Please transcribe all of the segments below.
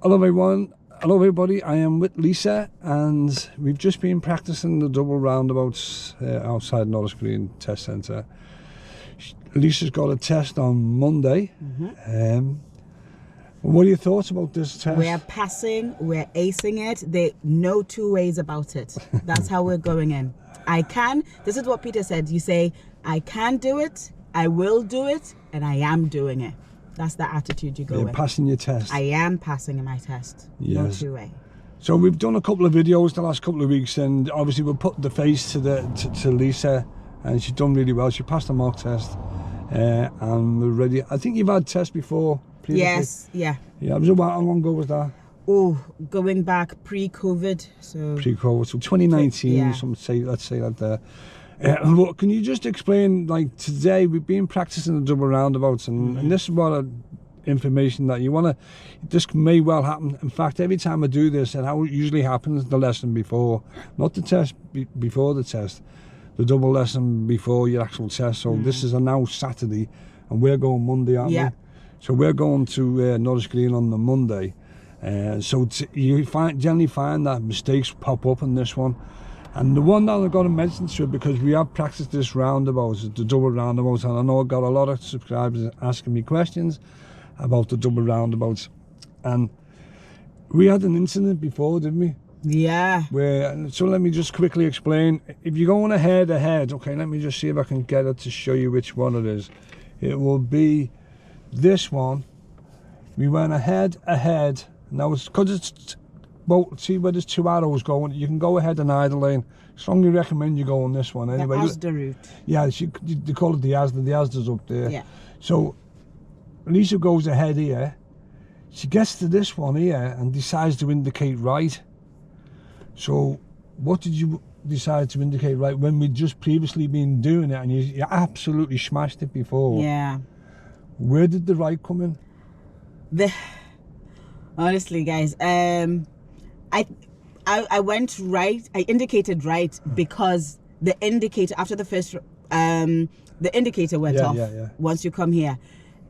Hello everyone, hello everybody, I am with Lisa and we've just been practicing the double roundabouts outside Norris Green test centre. Lisa's got a test on Monday. What are your thoughts about this test? We're passing, we're acing it. There no two ways about it. That's how we're going in. I can, this is what Peter said, you say, I can do it, I will do it, and I am doing it. That's the attitude you go You're with. passing your test. I am passing my test. Yes. No two way. So we've done a couple of videos the last couple of weeks, and obviously we've put the face to Lisa, and she's done really well. She passed the mock test, and we're ready. I think you've had tests before previously. Yes, yeah. Yeah, it was a while. How long ago was that? Oh, going back pre-COVID. So Pre-COVID, so 2019. Yeah. Let's say that there. Look, can you just explain, like today we've been practicing the double roundabouts, and this is what information that you want to, this may well happen. In fact, every time I do this, and how it usually happens, the lesson before, not the test before the test, the double lesson before your actual test. So this is now Saturday and we're going Monday, aren't we? So we're going to Norris Green on the Monday. So you generally find that mistakes pop up in this one. And the one that I've got to mention to you, because we have practiced this roundabouts, the double roundabouts, and I know I've got a lot of subscribers asking me questions about the double roundabouts. And we had an incident before, didn't we? yeah. So let me just quickly explain. If you're going ahead, okay, let me just see if I can get it to show you which one it is. It will be this one. We went ahead. Now it's because it's, well, see where there's two arrows going, you can go ahead and idle lane. Strongly recommend you go on this one anyway. The Asda route. Yeah, they call it the Asda's up there. Yeah. So Lisa goes ahead here, she gets to this one here and decides to indicate right. So what did you decide to indicate right when we'd just previously been doing it and you absolutely smashed it before? Yeah. Where did the right come in? Honestly, guys, I went right. I indicated right because the indicator after the first the indicator went off once you come here,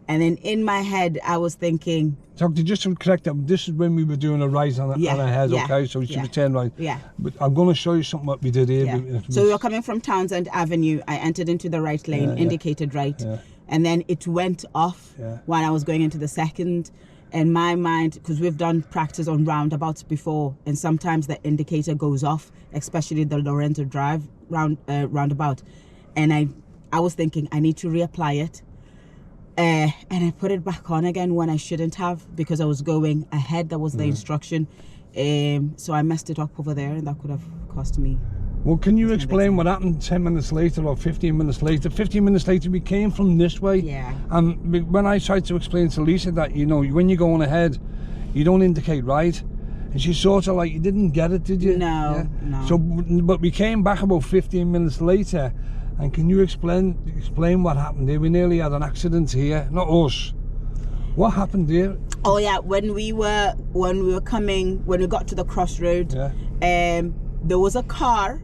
and then in my head I was thinking. So just to correct that, this is when we were doing a right on our head, okay? So we should turn right. Yeah. But I'm going to show you something what we did here. Yeah. So we were coming from Townsend Avenue. I entered into the right lane, indicated right, and then it went off when I was going into the second. In my mind, because we've done practice on roundabouts before, and sometimes the indicator goes off, especially the Lorenzo Drive roundabout, and I was thinking I need to reapply it, and I put it back on again when I shouldn't have, because I was going ahead. That was the instruction, so I messed it up over there, and that could have cost me. Well, can you explain what happened 10 minutes later or 15 minutes later? 15 minutes later, we came from this way. Yeah. And when I tried to explain to Lisa that, you know, when you're going ahead, you don't indicate right. And she sort of like, you didn't get it, did you? No, no. So, but we came back about 15 minutes later. And can you explain what happened there? We nearly had an accident here, not us. What happened there? Oh yeah, when we got to the crossroad, there was a car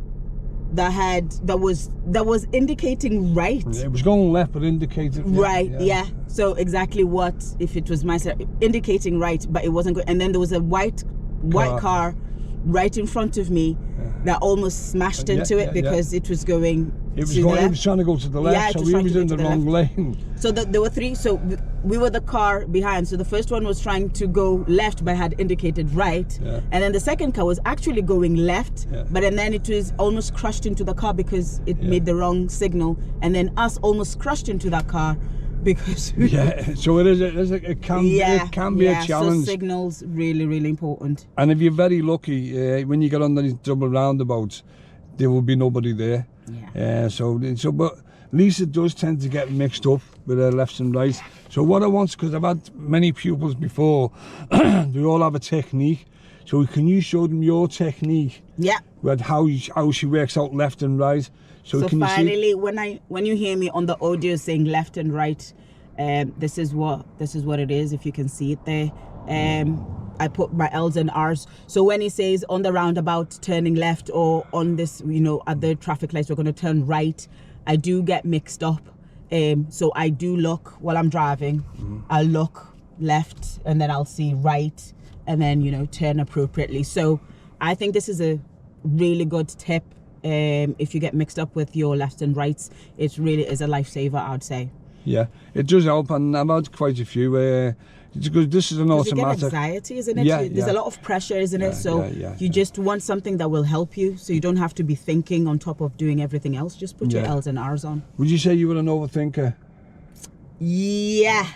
that was indicating right. It was going left but indicated right. Yeah. So exactly what if it was myself indicating right, but it wasn't good. And then there was a white car right in front of me that almost smashed into it because it was going. It was trying to go to the left, so we was in the wrong lane. So there were three. So we were the car behind. So the first one was trying to go left, but had indicated right. And then the second car was actually going left, but and then it was almost crushed into the car because it made the wrong signal. And then us almost crushed into that car because so it can be a challenge. So signals really important. And if you're very lucky, when you get on these double roundabouts, there will be nobody there. But Lisa does tend to get mixed up with her lefts and rights. So what I want, because I've had many pupils before, they all have a technique. So can you show them your technique? Yeah. With how she works out left and right. So can finally, you see? when you hear me on the audio saying left and right, this is what it is. If you can see it there, I put my L's and R's. So when he says on the roundabout turning left, or on this, at the traffic lights we're going to turn right, I do get mixed up. So I do look while I'm driving. I'll look left and then I'll see right, and then turn appropriately. So I think this is a really good tip. If you get mixed up with your lefts and rights, it really is a lifesaver, I'd say. Yeah, it does help, and I've had quite a few because this is an automatic. You get anxiety, isn't it? Yeah, There's a lot of pressure, isn't it? So you just want something that will help you, so you don't have to be thinking on top of doing everything else. Just put your L's and R's on. Would you say you were an overthinker? Yeah,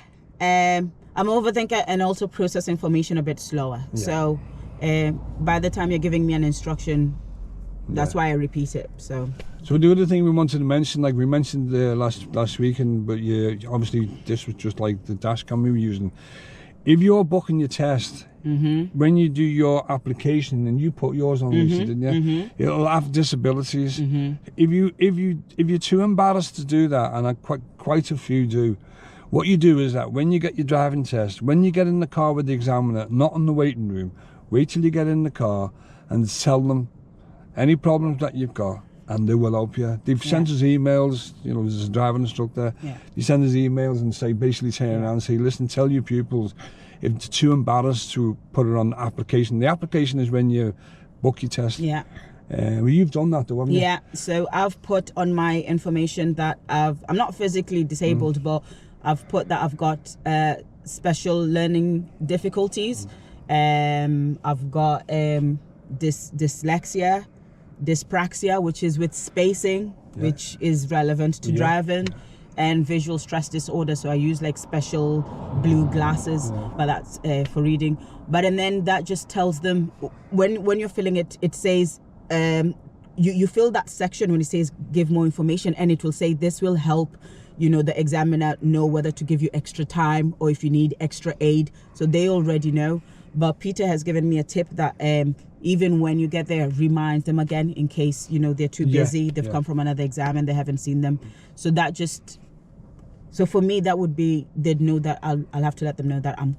I'm an overthinker and also process information a bit slower. Yeah. So by the time you're giving me an instruction, that's why I repeat it. So the other thing we wanted to mention, like we mentioned last week, but obviously this was just like the dash cam we were using. If you're booking your test, when you do your application and you put yours on, Lisa, didn't you? It'll have disabilities. If you're too embarrassed to do that, and quite a few do, what you do is that when you get your driving test, when you get in the car with the examiner, not in the waiting room, wait till you get in the car and tell them any problems that you've got, and they will help you. They've sent us emails, there's a driving instructor. They send us emails and basically turn around and say, listen, tell your pupils if they're too embarrassed to put it on the application. The application is when you book your test. Yeah. Well, you've done that though, haven't you? Yeah, so I've put on my information that I'm not physically disabled, but I've put that I've got special learning difficulties. I've got dyslexia, dyspraxia, which is with spacing, which is relevant to driving, and visual stress disorder. So I use like special blue glasses, but that's for reading. And then that just tells them when you're filling it, it says you fill that section when it says give more information, and it will say this will help the examiner know whether to give you extra time or if you need extra aid. So they already know. But Peter has given me a tip that even when you get there, remind them again in case, they're too busy. They've come from another exam and they haven't seen them. So so for me, that would be, they'd know that I'll have to let them know that I'm,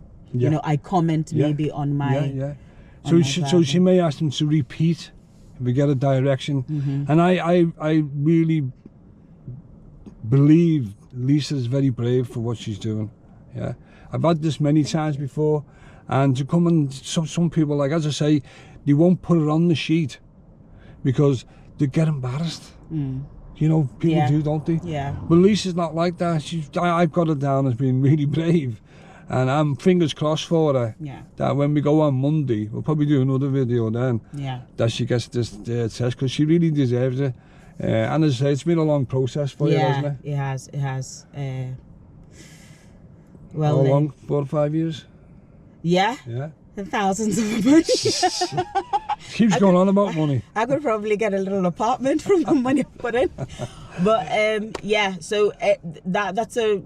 I comment maybe on my... So she may ask them to repeat if we get a direction. And I really believe Lisa's very brave for what she's doing. Yeah, I've had this many times before. And to come and some people, like as I say, they won't put it on the sheet because they get embarrassed. People do, don't they? Yeah. But Lisa's not like that. I've got her down as being really brave, and I'm fingers crossed for her. Yeah. That when we go on Monday, we'll probably do another video then. Yeah. That she gets this test because she really deserves it. And as I say, it's been a long process for you, hasn't it? Yeah, it has. How long? 4 or 5 years. Yeah. And thousands of money. Keeps going on about money. I could probably get a little apartment from the money I put in. But so that's a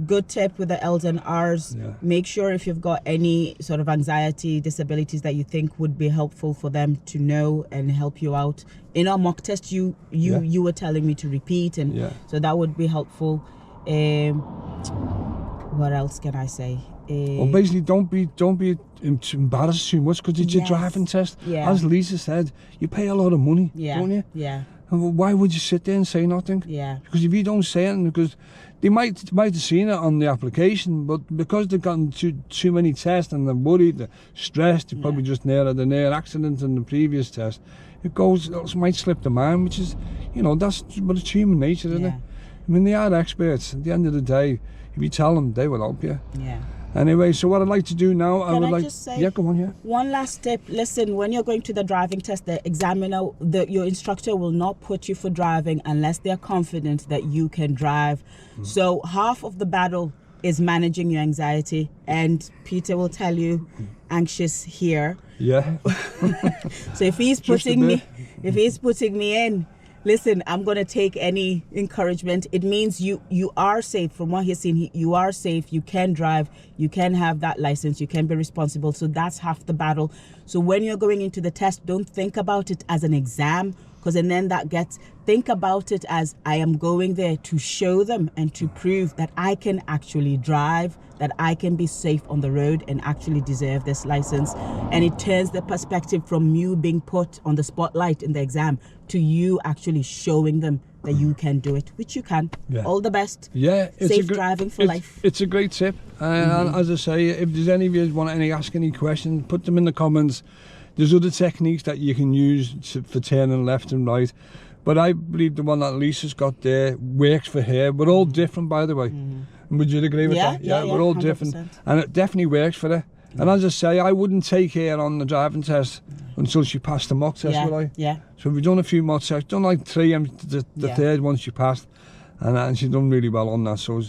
good tip with the L's and R's. Yeah. Make sure if you've got any sort of anxiety, disabilities that you think would be helpful for them to know and help you out. In our mock test, you were telling me to repeat, and so that would be helpful. What else can I say? Well, basically, don't be embarrassed too much because it's your driving test. Yeah. As Lisa said, you pay a lot of money, don't you? Yeah. And why would you sit there and say nothing? Yeah. Because if you don't say anything, because they might have seen it on the application, but because they've gotten too many tests and they're worried, they're stressed, they're probably just near accident in the previous test. It might slip their mind, which is, but it's human nature, isn't it? I mean, they are experts. At the end of the day, if you tell them, they will help you. Yeah. Anyway, so what I'd like to do now, just say, go on, one last tip. Listen, when you're going to the driving test, the examiner, your instructor will not put you for driving unless they're confident that you can drive. So half of the battle is managing your anxiety, and Peter will tell you, anxious here. Yeah. So if he's putting me in, listen, I'm going to take any encouragement. It means you are safe. From what he's seen, you are safe. You can drive. You can have that license. You can be responsible. So that's half the battle. So when you're going into the test, don't think about it as an exam, because then think about it as I am going there to show them and to prove that I can actually drive. that I can be safe on the road and actually deserve this license. And it turns the perspective from you being put on the spotlight in the exam to you actually showing them that you can do it, which you can. All the best. Safe driving for life. It's a great tip. And as I say, if there's any of you want to ask any questions, put them in the comments. There's other techniques that you can use for turning left and right. But I believe the one that Lisa's got there works for her. We're all different, by the way. Would you agree with that? Yeah, we're all 100%. Different. And it definitely works for her. And as I say, I wouldn't take her on the driving test until she passed the mock test, would I? So we've done a few mock tests, done like 3, and the third one she passed. And she's done really well on that. So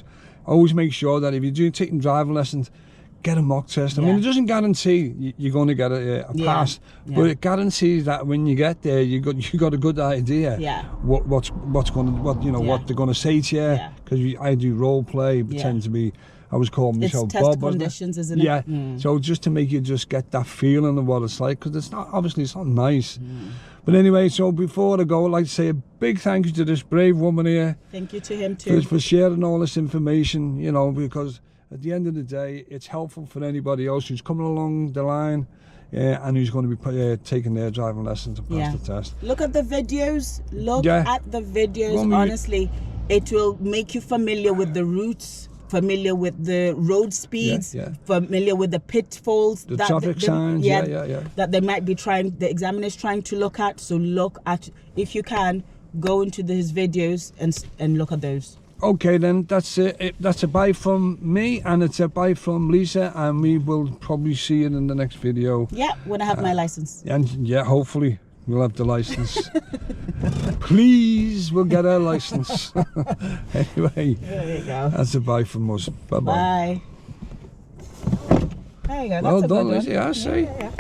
always make sure that if you're taking driving lessons, get a mock test. I mean, it doesn't guarantee you're going to get a pass, but it guarantees that when you get there, you got a good idea what they're going to say to you. Because I do role play, pretend to be. I was calling myself Bob. It's test conditions, isn't it? Yeah. So just to make you just get that feeling of what it's like, because it's not nice. But anyway, so before I go, I'd like to say a big thank you to this brave woman here. Thank you to him too for sharing all this information. You know, because at the end of the day, it's helpful for anybody else who's coming along the line and who's going to be taking their driving lessons to pass the test. Look at the videos. Look at the videos. Honestly, it will make you familiar with the routes, familiar with the road speeds, familiar with the pitfalls, the traffic signs, that they might be the examiner is trying to look at. So look at, if you can, go into his videos and look at those. Okay, then that's it. That's a bye from me, and it's a bye from Lisa, and we will probably see you in the next video. Yeah, when I have my license. And hopefully we'll have the license. Please, we'll get our license. Anyway, there you go. That's a bye from us. Bye bye. There you go. That's well done, Lisa. I say.